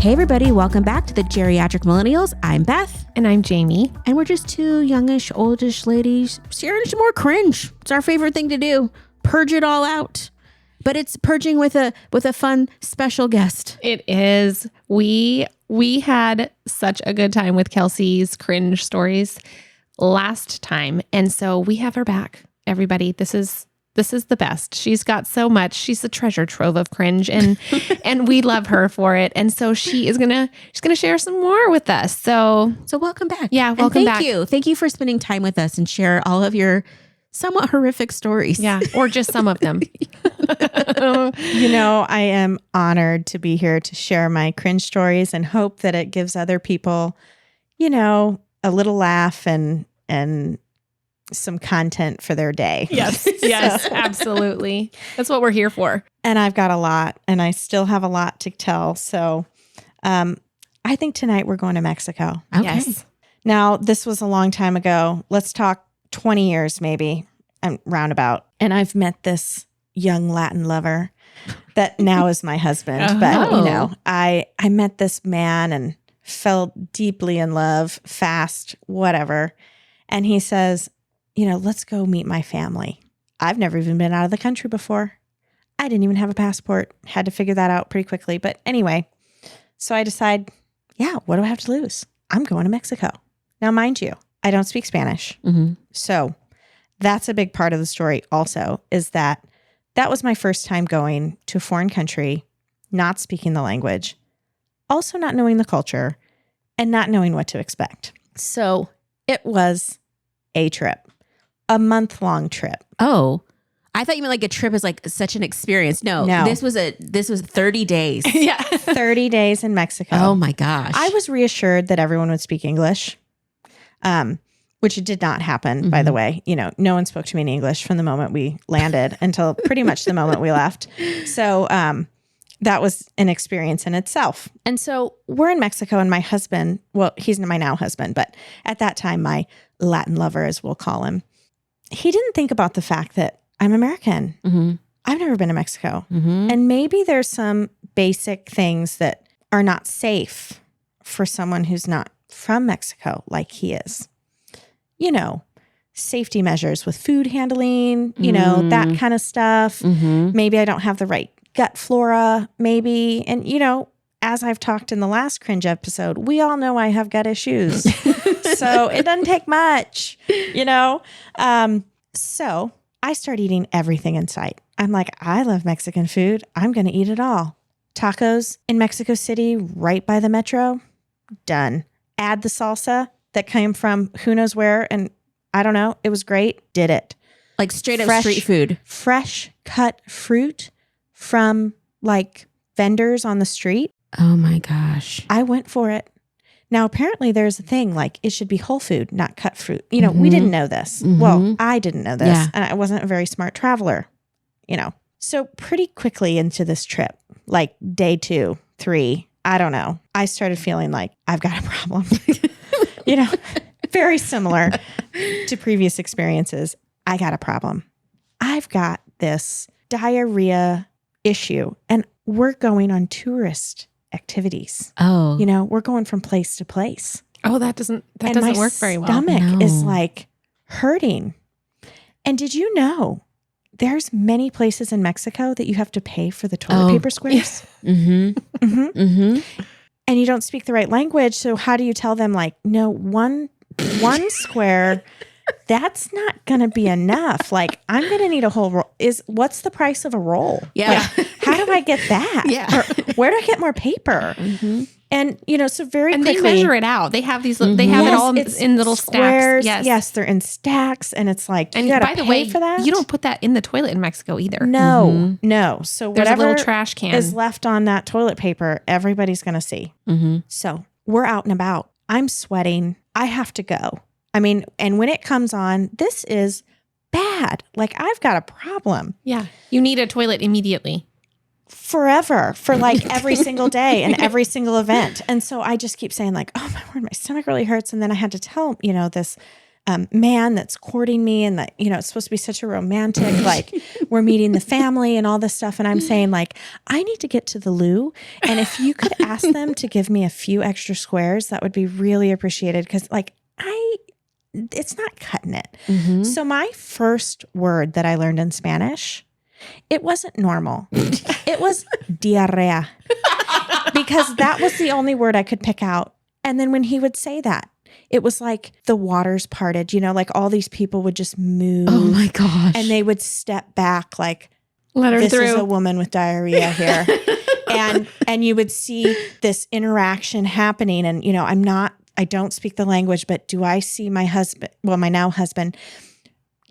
Hey everybody, welcome back to the Geriatric Millennials. I'm Beth. And I'm Jayme. And we're just two youngish, oldish ladies sharing some more cringe. It's our favorite thing to do. Purge it all out. But it's purging with a fun special guest. It is. We had such a good time with Kelsey's cringe stories last time. And so we have her back. Everybody, this is the best. She's got so much. She's a treasure trove of cringe and and we love her for it. And so she's gonna share some more with us. So welcome back. Yeah, welcome back. Thank you. Thank you for spending time with us and share all of your somewhat horrific stories. Yeah, or just some of them. I am honored to be here to share my cringe stories and hope that it gives other people, a little laugh and some content for their day. Yes, absolutely. That's what we're here for. And I've got a lot, and I still have a lot to tell. So I think tonight we're going to Mexico. Okay. Yes. Now, this was a long time ago. Let's talk 20 years maybe, roundabout. And I've met this young Latin lover that now is my husband. Oh. But, I met this man and fell deeply in love, fast, whatever. And he says, let's go meet my family. I've never even been out of the country before. I didn't even have a passport. Had to figure that out pretty quickly. But anyway, so I decide, what do I have to lose? I'm going to Mexico. Now, mind you, I don't speak Spanish. Mm-hmm. So that's a big part of the story also, is that was my first time going to a foreign country, not speaking the language, also not knowing the culture, and not knowing what to expect. So it was a trip. A month-long trip. Oh, I thought you meant like a trip is like such an experience. No. This was 30 days. Yeah. 30 days in Mexico. Oh my gosh. I was reassured that everyone would speak English, which did not happen, by the way. No one spoke to me in English from the moment we landed until pretty much the moment we left. So that was an experience in itself. And so we're in Mexico, and my husband, well, he's my now husband, but at that time, my Latin lover, as we'll call him, he didn't think about the fact that I'm American. Mm-hmm. I've never been to Mexico. Mm-hmm. And maybe there's some basic things that are not safe for someone who's not from Mexico like he is. Safety measures with food handling, that kind of stuff. Mm-hmm. Maybe I don't have the right gut flora, maybe. And, as I've talked in the last cringe episode, we all know I have gut issues. So it doesn't take much, So I start eating everything in sight. I'm like, I love Mexican food. I'm going to eat it all. Tacos in Mexico City, right by the metro. Done. Add the salsa that came from who knows where. And I don't know. It was great. Did it. Like straight up street food. Fresh cut fruit from like vendors on the street. Oh my gosh. I went for it. Now, apparently there's a thing like it should be whole food, not cut fruit. We didn't know this. Mm-hmm. Well, I didn't know this. Yeah. And I wasn't a very smart traveler, So pretty quickly into this trip, like day 2, 3, I don't know. I started feeling like I've got a problem. Very similar to previous experiences. I got a problem. I've got this diarrhea issue, and we're going on tourist activities. Oh. We're going from place to place. Oh, that doesn't work very well. My stomach No. is like hurting. And did you know there's many places in Mexico that you have to pay for the toilet paper squares? Yeah. Mm-hmm. Mm-hmm. Mm-hmm. And you don't speak the right language. So how do you tell them like, no, one square, that's not going to be enough. Like I'm going to need a whole roll. What's the price of a roll? Yeah. Like, how do I get that? Yeah. Or where do I get more paper? Mm-hmm. And, so very And quickly. they measure it out. They have these, they have it all it's in little squares. stacks. Yes, they're in stacks. And it's like, And you gotta by the pay way, for that? you don't put that in the toilet in Mexico either. No. So There's a whatever little trash can. is left on that toilet paper, everybody's going to see. Mm-hmm. So we're out and about. I'm sweating. I have to go. I mean, and when it comes on, this is bad. Like I've got a problem. Yeah. You need a toilet immediately. Forever, for like every single day and every single event. And so I just keep saying like, oh my word, my stomach really hurts. And then I had to tell, this man that's courting me, and that, it's supposed to be such a romantic, like we're meeting the family and all this stuff. And I'm saying like, I need to get to the loo. And if you could ask them to give me a few extra squares, that would be really appreciated. Cause like it's not cutting it. Mm-hmm. So my first word that I learned in Spanish, it wasn't normal. It was diarrhea, because that was the only word I could pick out. And then when he would say that, it was like the waters parted, like all these people would just move. Oh my gosh. And they would step back like, Let her this through. is a woman with diarrhea here. and you would see this interaction happening. And, I don't speak the language, but do I see my now husband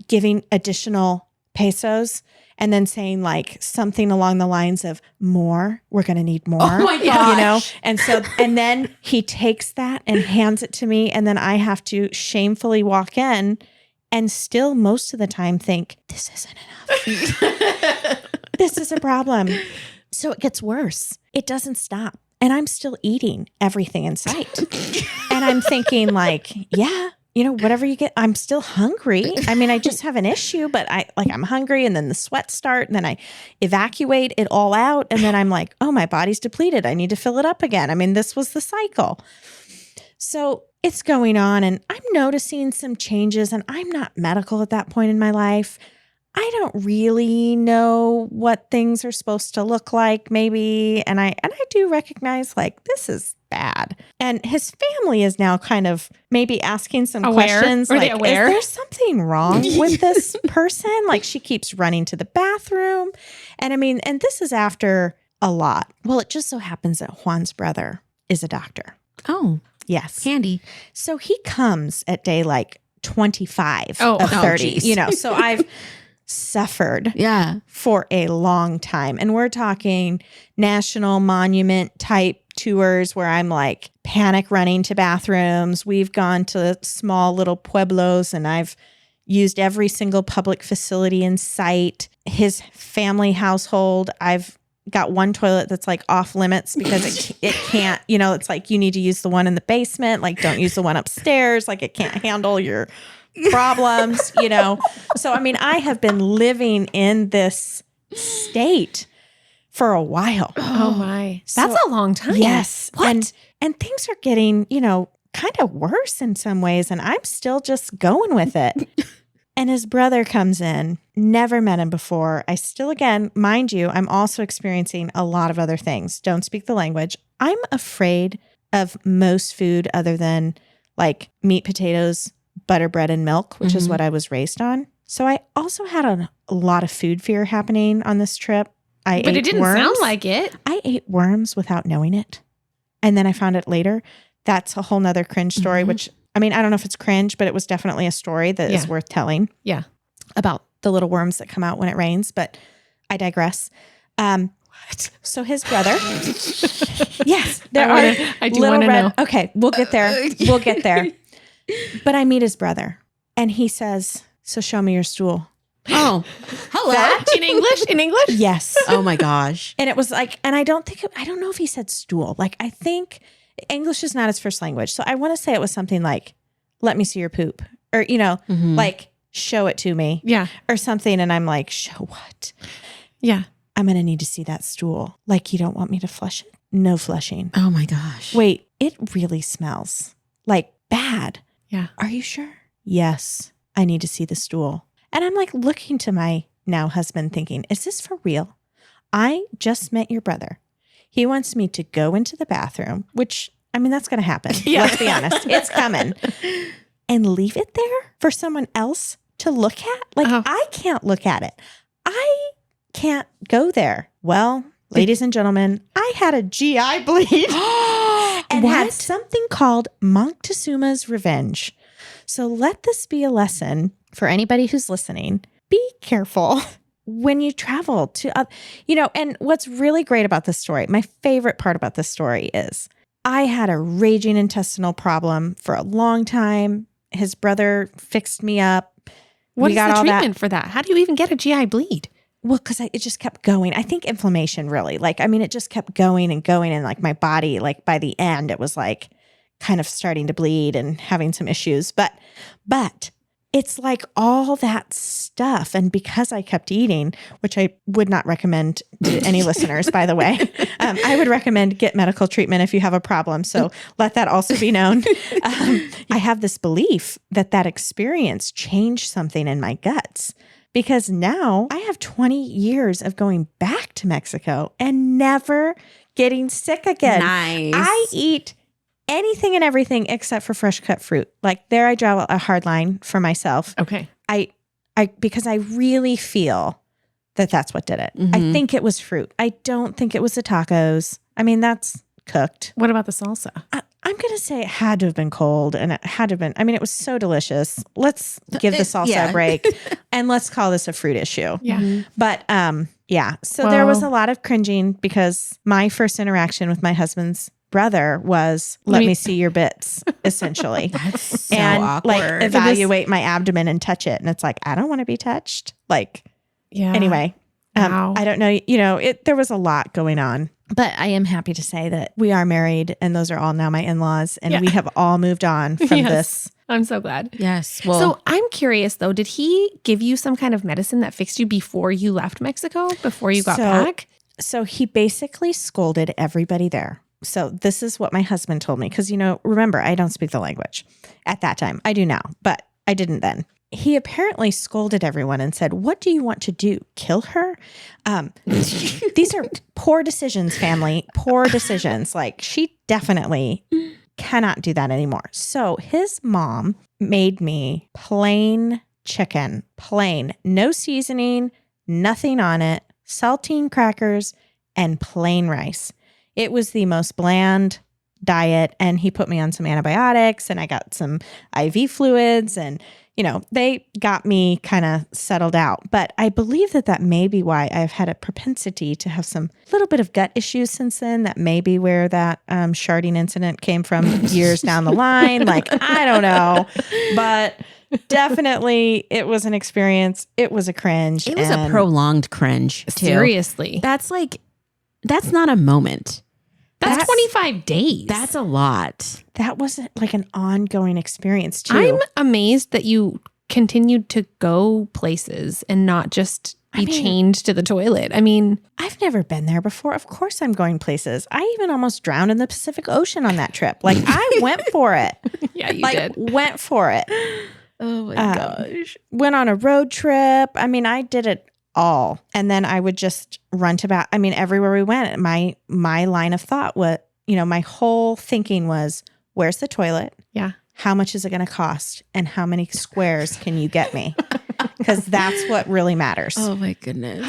giving additional pesos and then saying like something along the lines of more, we're going to need more, Oh my gosh. And then he takes that and hands it to me. And then I have to shamefully walk in and still most of the time think, this isn't enough. This is a problem. So it gets worse. It doesn't stop. And I'm still eating everything in sight. And I'm thinking like, yeah, whatever you get, I'm still hungry. I mean, I just have an issue, but I'm hungry, and then the sweats start, and then I evacuate it all out. And then I'm like, oh, my body's depleted. I need to fill it up again. I mean, this was the cycle. So it's going on, and I'm noticing some changes, and I'm not medical at that point in my life. I don't really know what things are supposed to look like, maybe. And I do recognize like this is bad. And his family is now kind of maybe asking some questions. Are like, they aware? Is there something wrong with this person? Like she keeps running to the bathroom. And and this is after a lot. Well, it just so happens that Juan's brother is a doctor. Oh, Yes. handy. So he comes at day like 25 Oh. of 30, geez. so I've suffered Yeah. for a long time. And we're talking national monument type tours where I'm like panic running to bathrooms. We've gone to small little pueblos, and I've used every single public facility in sight. His family household, I've got one toilet that's like off limits because it can't, it's like you need to use the one in the basement. Like don't use the one upstairs. Like it can't handle your problems, So, I have been living in this state for a while. Oh my. That's a long time. Yes. What? And things are getting, kind of worse in some ways. And I'm still just going with it. And his brother comes in, never met him before. I still, again, mind you, I'm also experiencing a lot of other things. Don't speak the language. I'm afraid of most food other than like meat, potatoes, butter, bread, and milk, which is what I was raised on. So I also had a lot of food fear happening on this trip. But it didn't sound like it. I ate worms without knowing it. And then I found it later. That's a whole nother cringe story, which, I don't know if it's cringe, but it was definitely a story that is worth telling. Yeah. About the little worms that come out when it rains, but I digress. So his brother, yes, I do want to know. Okay, we'll get there. We'll get there. But I meet his brother, and he says, "So show me your stool." Oh, hello. That in English? In English? Yes. Oh my gosh. And it was like, and I don't know if he said stool. Like, I think English is not his first language. So I want to say it was something like, let me see your poop, or, like show it to me. Yeah. Or something. And I'm like, show what? Yeah. I'm going to need to see that stool. Like, you don't want me to flush it? No flushing. Oh my gosh. Wait, it really smells like bad. Yeah. Are you sure? Yes. I need to see the stool. And I'm like looking to my now husband thinking, is this for real? I just met your brother. He wants me to go into the bathroom, which, that's going to happen. Yeah. Let's be honest. It's coming. And leave it there for someone else to look at? Like, I can't look at it. I can't go there. Well, ladies and gentlemen, I had a GI bleed and had something called Moctezuma's Revenge. So let this be a lesson for anybody who's listening. Be careful when you travel to, and what's really great about this story, my favorite part about this story is I had a raging intestinal problem for a long time. His brother fixed me up. What is the treatment for that? How do you even get a GI bleed? Well, because it just kept going. I think inflammation really, it just kept going and going. And like my body, like by the end, it was like kind of starting to bleed and having some issues. But it's like all that stuff. And because I kept eating, which I would not recommend to any listeners, by the way, I would recommend get medical treatment if you have a problem. So let that also be known. I have this belief that experience changed something in my guts, because now I have 20 years of going back to Mexico and never getting sick again. Nice. I eat anything and everything except for fresh cut fruit. Like there, I draw a hard line for myself. Okay. I because I really feel that's what did it. Mm-hmm. I think it was fruit. I don't think it was the tacos. I mean, that's cooked. What about the salsa? I'm going to say it had to have been cold, and it had to have been, I mean, it was so delicious. Let's give the salsa a break and let's call this a fruit issue. Yeah. Mm-hmm. But yeah, so there was a lot of cringing because my first interaction with my husband's brother was let me see your bits, essentially. That's so and awkward. like evaluate my abdomen and touch it. And it's like, I don't want to be touched. Like, Yeah. anyway, Wow. I don't know, there was a lot going on, but I am happy to say that we are married and those are all now my in-laws and we have all moved on from Yes. this. I'm so glad. Yes. Well, So I'm curious though, did he give you some kind of medicine that fixed you before you left Mexico, before you got back? So he basically scolded everybody there. So this is what my husband told me. Because, remember, I don't speak the language at that time. I do now, but I didn't then. He apparently scolded everyone and said, what do you want to do? Kill her? These are poor decisions, family. Poor decisions. Like she definitely cannot do that anymore. So his mom made me plain chicken, plain, no seasoning, nothing on it, saltine crackers, and plain rice. It was the most bland diet, and he put me on some antibiotics, and I got some IV fluids, and they got me kind of settled out. But I believe that may be why I've had a propensity to have some little bit of gut issues since then. That may be where that sharding incident came from years down the line. Like, I don't know, but definitely it was an experience. It was a cringe. it was a prolonged cringe, too. Seriously. That's not a moment. That's 25 days. That's a lot. That was like an ongoing experience too. I'm amazed that you continued to go places and not just be chained to the toilet. I mean, I've never been there before. Of course I'm going places. I even almost drowned in the Pacific Ocean on that trip. Like I went for it. yeah, you did. Went for it. Oh my gosh. Went on a road trip. I mean, I did it all. And then I would just run to everywhere we went. My line of thought was, my whole thinking was, where's the toilet? Yeah. How much is it going to cost? And how many squares can you get me? Because that's what really matters. Oh my goodness.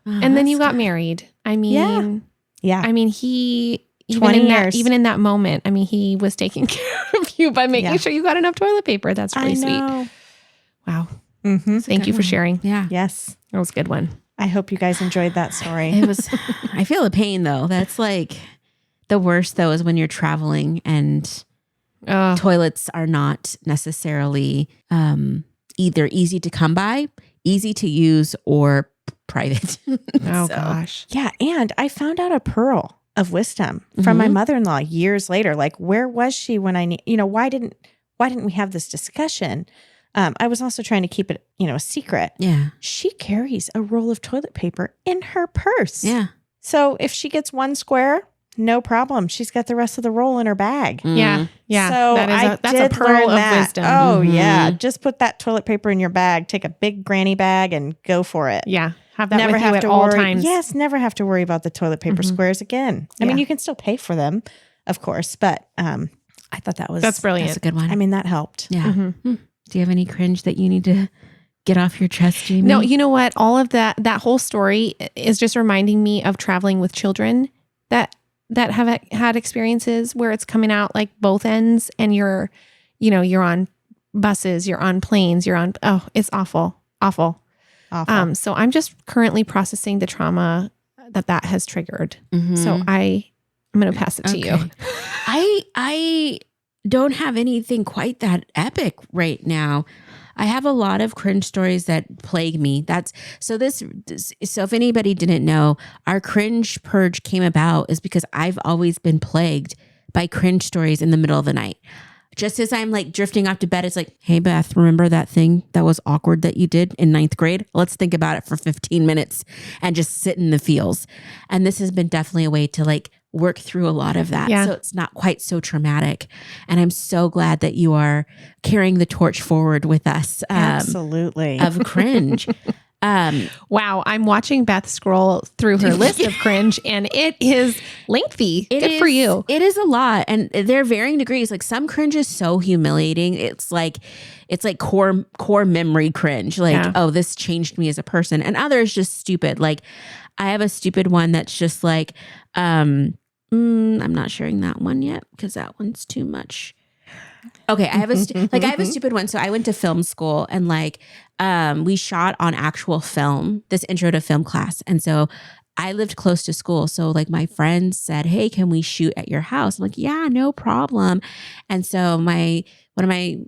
And then you got married. I mean, Yeah. I mean, he, 20 years. Even in that moment, I mean, he was taking care of you by making sure you got enough toilet paper. That's really sweet. Wow. Mm-hmm. Thank you for sharing. Yeah. Yes. That was a good one. I hope you guys enjoyed that story. It was, I feel the pain though. That's like the worst though, is when you're traveling and toilets are not necessarily either easy to come by, easy to use, or private. Oh So, gosh. Yeah. And I found out a pearl of wisdom from my mother-in-law years later. Like, where was she when why didn't we have this discussion? I was also trying to keep it, a secret. Yeah. She carries a roll of toilet paper in her purse. Yeah. So if she gets one square, no problem. She's got the rest of the roll in her bag. Yeah. Yeah. So that's a did pearl learn of that. wisdom. Oh yeah. Just put that toilet paper in your bag. Take a big granny bag and go for it. Yeah. Have that Never with have you at to all worry. times. Yes, never have to worry about the toilet paper squares again. I mean, Yeah. you can still pay for them, of course, but I thought that was That's brilliant. That's a good one. I mean, that helped. yeah. Do you have any cringe that you need to get off your chest, Jayme? No, you know what? All of that whole story is just reminding me of traveling with children that have had experiences where it's coming out like both ends, and you're on buses, you're on planes, it's awful. Awful. So I'm just currently processing the trauma that has triggered. So I'm going to pass it to you. I don't have anything quite that epic right now. I have a lot of cringe stories that plague me. So if anybody didn't know, our cringe purge came about is because I've always been plagued by cringe stories in the middle of the night. Just as I'm like drifting off to bed, it's like, hey, Beth, remember that thing that was awkward that you did in 9th grade? Let's think about it for 15 minutes and just sit in the feels. And this has been definitely a way to like work through a lot of that. Yeah. So it's not quite so traumatic. And I'm so glad that you are carrying the torch forward with us. Absolutely. Of cringe. Wow, I'm watching Beth scroll through her list of cringe, and it is lengthy. Good for you. It is a lot, and they're varying degrees. Like some cringe is so humiliating. It's like core memory cringe. Like, oh, this changed me as a person, and others just stupid. Like, I have a stupid one that's just like, I'm not sharing that one yet because that one's too much. Okay, I have a stupid one. So I went to film school and like we shot on actual film, this intro to film class. And so I lived close to school. So like my friends said, hey, can we shoot at your house? I'm like, yeah, no problem. And so one of my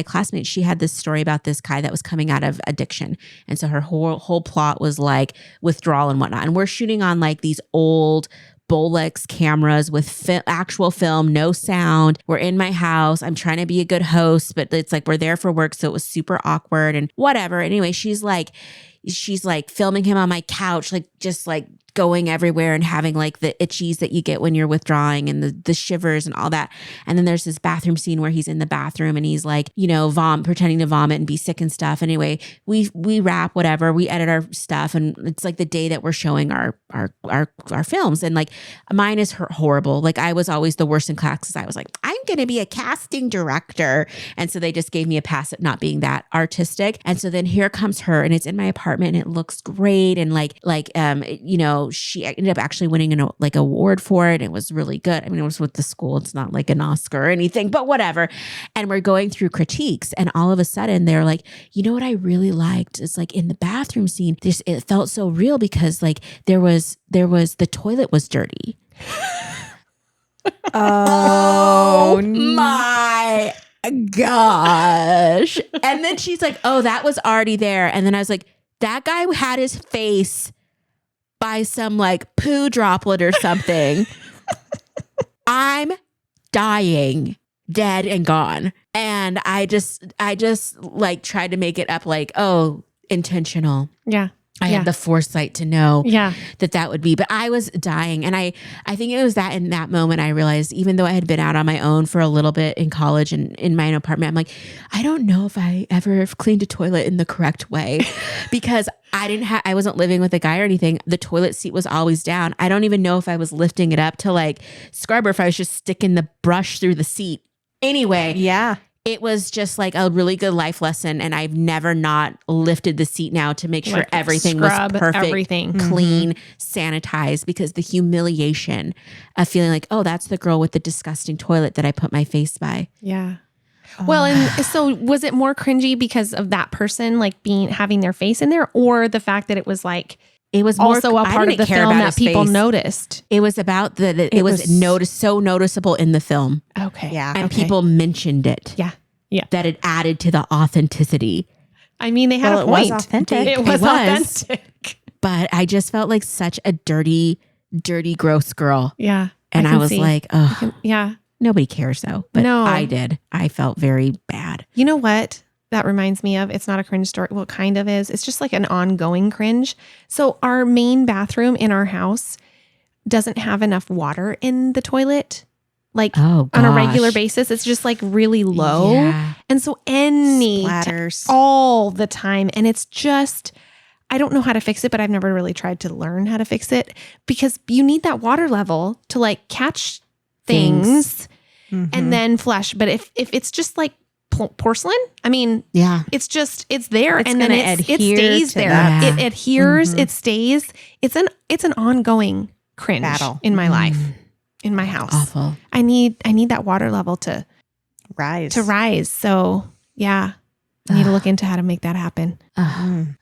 classmates, she had this story about this guy that was coming out of addiction. And so her whole plot was like withdrawal and whatnot. And we're shooting on like these old Bolex cameras with actual film, no sound. We're in my house. I'm trying to be a good host, but it's like we're there for work. So it was super awkward and whatever. Anyway, she's like filming him on my couch, like just like going everywhere and having like the itchies that you get when you're withdrawing and the shivers and all that. And then there's this bathroom scene where he's in the bathroom and he's like, pretending to vomit and be sick and stuff. Anyway, we wrap whatever, we edit our stuff, and it's like the day that we're showing our films. And like mine is horrible. Like I was always the worst in class because I was like, I'm going to be a casting director. And so they just gave me a pass at not being that artistic. And so then here comes her, and it's in my apartment and it looks great. And she ended up actually winning an award for it. It was really good. I mean, it was with the school. It's not like an Oscar or anything, but whatever. And we're going through critiques, and all of a sudden they're like, you know what I really liked is like in the bathroom scene, it felt so real because like there was the toilet was dirty. Oh my gosh. And then she's like, oh, that was already there. And then I was like, that guy had his face by some like poo droplet or something. I'm dying, dead and gone. And I just like tried to make it up like, oh, intentional. Yeah. I had the foresight to know that would be, but I was dying. And I think it was that in that moment I realized, even though I had been out on my own for a little bit in college and in my own apartment, I'm like, I don't know if I ever cleaned a toilet in the correct way because I wasn't living with a guy or anything. The toilet seat was always down. I don't even know if I was lifting it up to like scrub or if I was just sticking the brush through the seat. Anyway. Yeah. It was just like a really good life lesson, and I've never not lifted the seat now to make sure like everything was perfect, clean, sanitized, because the humiliation of feeling like, oh, that's the girl with the disgusting toilet that I put my face by. Yeah. Well, and so was it more cringy because of that person like having their face in there, or the fact that it was like it was also a part of the film that people noticed? It was about it was so noticeable in the film. Okay. Yeah. And people mentioned it. Yeah. Yeah. That it added to the authenticity. I mean, they had a point. It was authentic. It was authentic. But I just felt like such a dirty, gross girl. Yeah. And I was like, oh. Yeah. Nobody cares though. But no. I did. I felt very bad. You know what that reminds me of? It's not a cringe story. Well, it kind of is. It's just like an ongoing cringe. So our main bathroom in our house doesn't have enough water in the toilet. Like on a regular basis, it's just like really low. Yeah. And so splatters all the time. And it's just, I don't know how to fix it, but I've never really tried to learn how to fix it because you need that water level to like catch things and then flush. But if it's just like porcelain, I mean, it's there and then it stays there. Yeah. It adheres, it stays. It's an ongoing cringe battle in my life. In my house. Awful. I need that water level to rise. So yeah, I need to look into how to make that happen.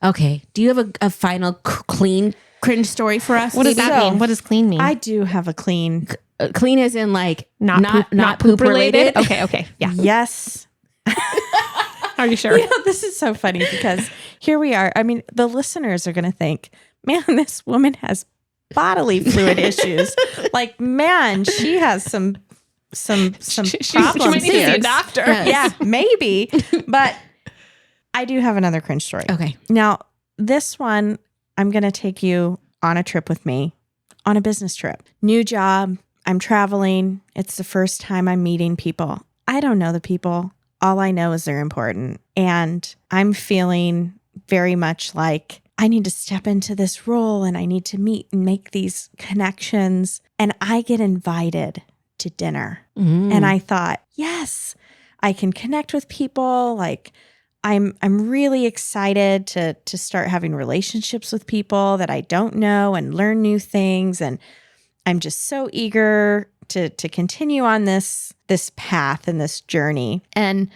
Okay. Do you have a final clean cringe story for us? What does that mean? What does clean mean? I do have a clean. Clean as in like not poop related. Okay. Yeah. Yes. Are you sure? This is so funny because here we are. I mean, the listeners are going to think, man, this woman has bodily fluid issues. Like, man, she has some problems she might need to see here. a doctor. Yeah, maybe. But I do have another cringe story. Okay. Now, this one, I'm going to take you on a trip with me, on a business trip. New job. I'm traveling. It's the first time I'm meeting people. I don't know the people. All I know is they're important. And I'm feeling very much like I need to step into this role and I need to meet and make these connections. And I get invited to dinner. And I thought, yes, I can connect with people. Like, I'm really excited to start having relationships with people that I don't know and learn new things. And I'm just so eager to continue on this path and this journey. And,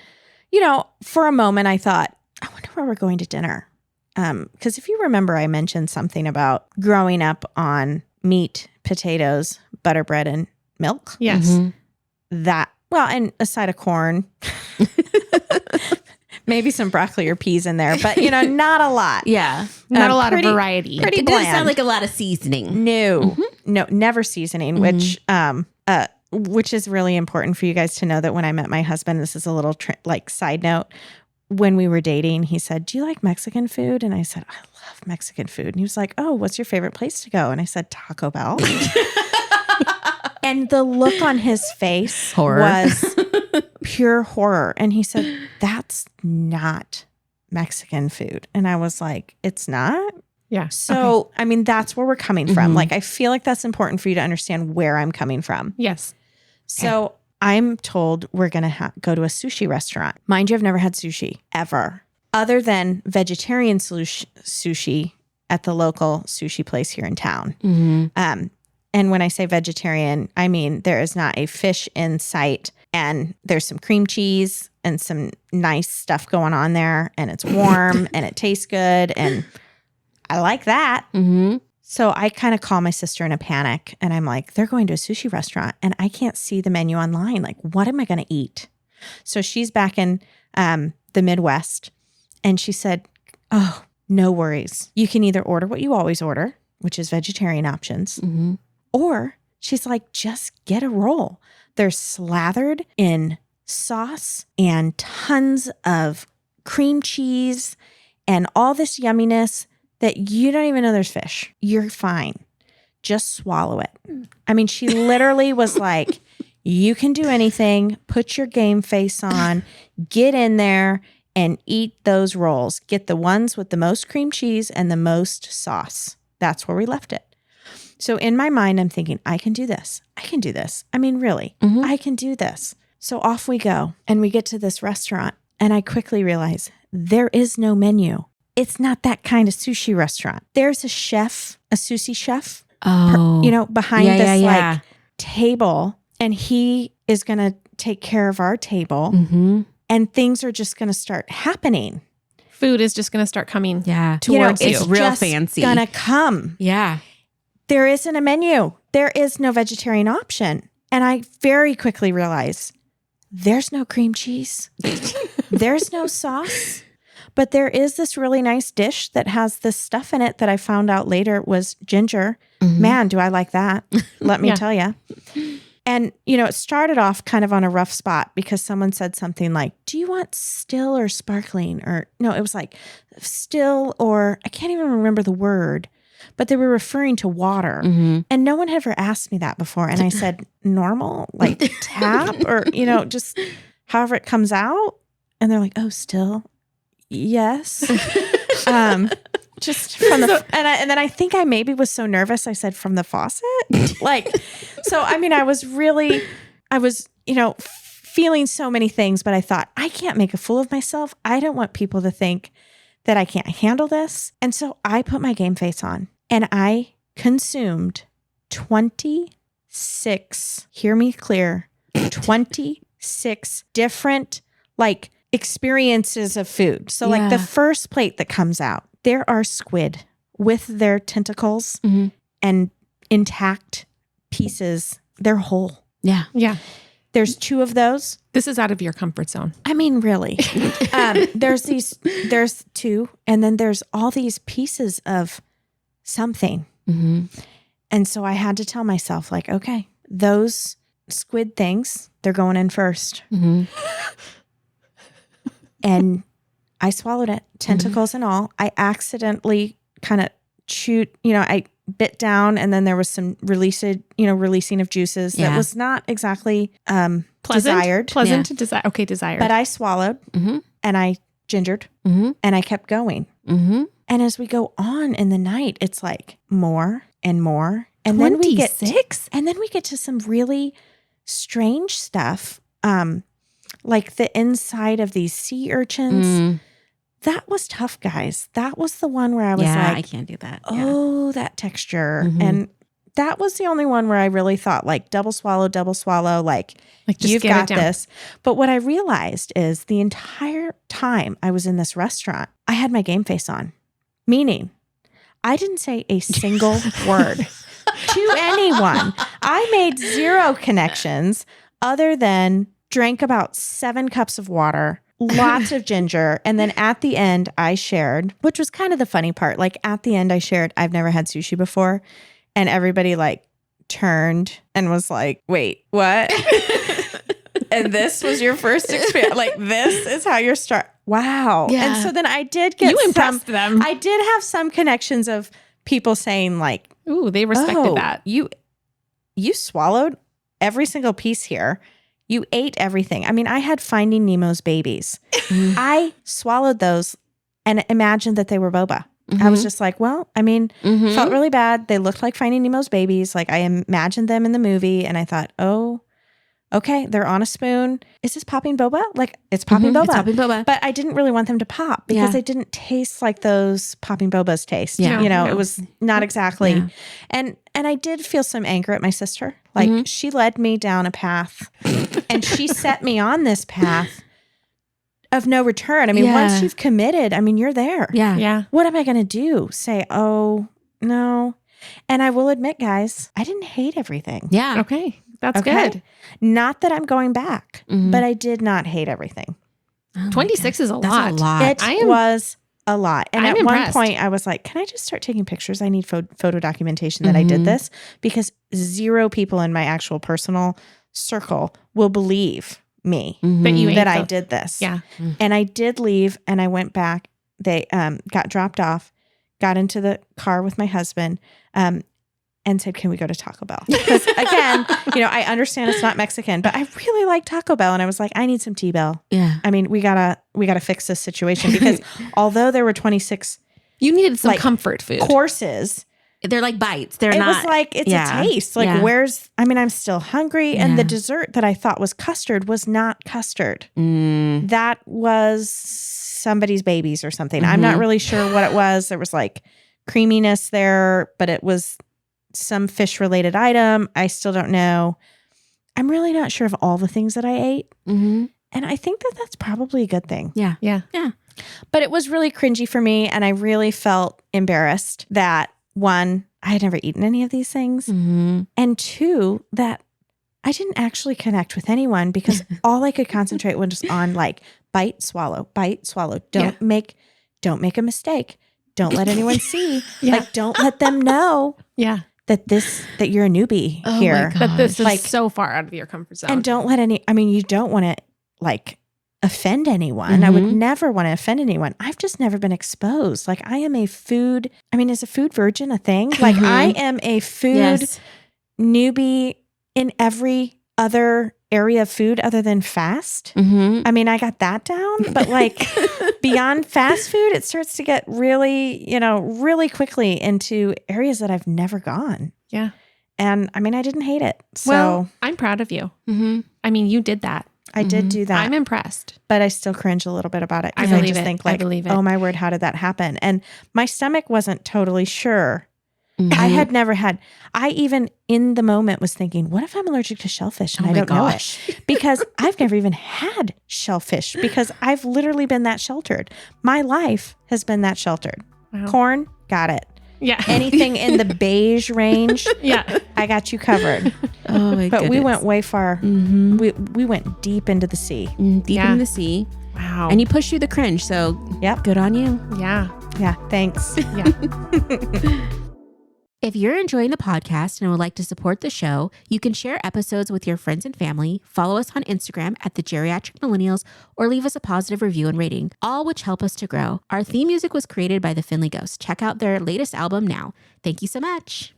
you know, for a moment I thought, I wonder where we're going to dinner. Because if you remember, I mentioned something about growing up on meat, potatoes, butter bread, and milk. Yes. That, well, and a side of corn. Maybe some broccoli or peas in there, but, you know, not a lot. Yeah. Not a lot of variety. Pretty It doesn't bland. sound like a lot of seasoning. No, never seasoning, which is really important for you guys to know that when I met my husband, this is a little side note. When we were dating, he said, "Do you like Mexican food?" And I said, "I love Mexican food." And he was like, "Oh, what's your favorite place to go?" And I said, "Taco Bell." And the look on his face was pure horror. And he said, "That's not Mexican food." And I was like, "It's not?" Yeah. So, I mean, that's where we're coming from. Like, I feel like that's important for you to understand where I'm coming from. Yes. So I'm told we're going to go to a sushi restaurant. Mind you, I've never had sushi ever, other than vegetarian sushi at the local sushi place here in town. And when I say vegetarian, I mean there is not a fish in sight, and there's some cream cheese and some nice stuff going on there, and it's warm and it tastes good, and I like that. So I kind of call my sister in a panic, and I'm like, they're going to a sushi restaurant and I can't see the menu online. Like, what am I going to eat? So she's back in the Midwest, and she said, "Oh, no worries. You can either order what you always order, which is vegetarian options, or," she's like, "just get a roll. They're slathered in sauce and tons of cream cheese and all this yumminess that you don't even know there's fish. You're fine. Just swallow it." I mean, she literally was like, "You can do anything. Put your game face on. Get in there and eat those rolls. Get the ones with the most cream cheese and the most sauce." That's where we left it. So in my mind, I'm thinking, I can do this. I can do this. I mean, really, I can do this. So off we go. And we get to this restaurant. And I quickly realize there is no menu. It's not that kind of sushi restaurant. There's a chef, a sushi chef, behind this like table. And he is going to take care of our table. And things are just going to start happening. Food is just going to start coming towards you. It's real just fancy. Gonna come. Yeah. There isn't a menu. There is no vegetarian option. And I very quickly realized there's no cream cheese. There's no sauce. But there is this really nice dish that has this stuff in it that I found out later was ginger. Man, do I like that. Let me tell you. And, it started off kind of on a rough spot because someone said something like, "Do you want still or sparkling?" Or no, it was like still, or I can't even remember the word. But they were referring to water. And no one had ever asked me that before. And I said, normal, like tap or, just however it comes out. And they're like, "Oh, still? Yes." Just from the, and then I think I maybe was so nervous. I said, "From the faucet?" So, I mean, I was, feeling so many things, but I thought, I can't make a fool of myself. I don't want people to think that I can't handle this. And so I put my game face on and I consumed 26, hear me clear, 26 different experiences of food. So the first plate that comes out, there are squid with their tentacles and intact pieces. They're whole. Yeah. Yeah. There's 2 of those. This is out of your comfort zone. I mean, really. There's 2, and then there's all these pieces of something. And so I had to tell myself, like, okay, those squid things, they're going in first. Mm-hmm. And I swallowed it, tentacles and all. I accidentally kind of chewed, I bit down, and then there was some releasing of juices that was not exactly desired. Pleasant to desire. Okay, desired. But I swallowed and I gingered and I kept going. Mm-hmm. And as we go on in the night, it's like more and more. And 26? then we get to some really strange stuff. Like the inside of these sea urchins. That was tough, guys. That was the one where I was like, I can't do that. Oh, that texture. And that was the only one where I really thought, like, double swallow, like just you've get it got down. this. But what I realized is the entire time I was in this restaurant, I had my game face on, meaning I didn't say a single word to anyone. I made zero connections other than drank about 7 cups of water, lots of ginger. And then at the end, I shared, which was kind of the funny part. Like at the end, I shared, I've never had sushi before. And everybody like turned and was like, wait, what? And this was your first experience. Like, this is how you're Wow. Yeah. And so then I did get impressed them. I did have some connections of people saying like, ooh, they respected that. You swallowed every single piece here. You ate everything. I mean, I had Finding Nemo's babies. I swallowed those and imagined that they were boba. I was just like, well, I mean, felt really bad. They looked like Finding Nemo's babies. Like I imagined them in the movie. And I thought, oh, okay, they're on a spoon. Is this popping boba? Like it's popping boba. It's popping boba. But I didn't really want them to pop because they didn't taste like those popping bobas taste. Yeah. It was not exactly. Yeah. And I did feel some anger at my sister. Like she led me down a path and she set me on this path of no return. I mean, once you've committed, I mean, you're there. Yeah. Yeah. What am I going to do? Say, oh, no. And I will admit, guys, I didn't hate everything. Yeah. Okay. That's good. Not that I'm going back, but I did not hate everything. Oh 26 is a That's lot. a lot. It was a lot. And I'm at impressed. one point I was like, can I just start taking pictures? I need photo documentation that I did this, because 0 people in my actual personal circle will believe me That you ate that I those. did this. Yeah. And I did leave and I went back. They got dropped off, got into the car with my husband, and said, can we go to Taco Bell? Because again, I understand it's not Mexican, but I really like Taco Bell. And I was like, I need some T-Bell. Yeah. I mean, we gotta fix this situation, because although there were 26 You needed some like, comfort food. courses, They're like bites. They're it not. was like, it's a taste. Like I'm still hungry. And the dessert that I thought was custard was not custard. That was somebody's babies or something. I'm not really sure what it was. There was like creaminess there, but it was some fish related item. I still don't know. I'm really not sure of all the things that I ate. And I think that that's probably a good thing. Yeah. Yeah. Yeah. But it was really cringy for me. And I really felt embarrassed that 1, I had never eaten any of these things. And 2, that I didn't actually connect with anyone, because all I could concentrate was on like bite, swallow. Don't make a mistake. Don't let anyone see. Like, don't let them know. Yeah. That you're a newbie here. That this is Like, so far out of your comfort zone. and don't let you don't want to like offend anyone. I would never want to offend anyone. I've just never been exposed. Like I am is a food virgin a thing? Like I am a food newbie in every other area of food other than fast. I mean, I got that down, but like beyond fast food, it starts to get really, really quickly into areas that I've never gone. Yeah. And I mean, I didn't hate it. So Well, I'm proud of you. I mean, you did that. I did do that. I'm impressed. But I still cringe a little bit about it. I 'Cause believe just it. think I like, believe it. oh my word, how did that happen? And my stomach wasn't totally sure. I had never I even in the moment was thinking, what if I'm allergic to shellfish and I don't know it? Because I've never even had shellfish, because I've literally been that sheltered. My life has been that sheltered. Wow. Corn, got it. Yeah. Anything in the beige range, Yeah. I got you covered. Oh my But goodness. we went way far. We went deep into the sea. deep Yeah. in the sea. Wow. And you pushed through the cringe. So Yep. good on you. Yeah. Yeah. Thanks. Yeah. If you're enjoying the podcast and would like to support the show, you can share episodes with your friends and family, follow us on Instagram at the Geriatric Millennials, or leave us a positive review and rating, all which help us to grow. Our theme music was created by the Finley Ghost. Check out their latest album now. Thank you so much.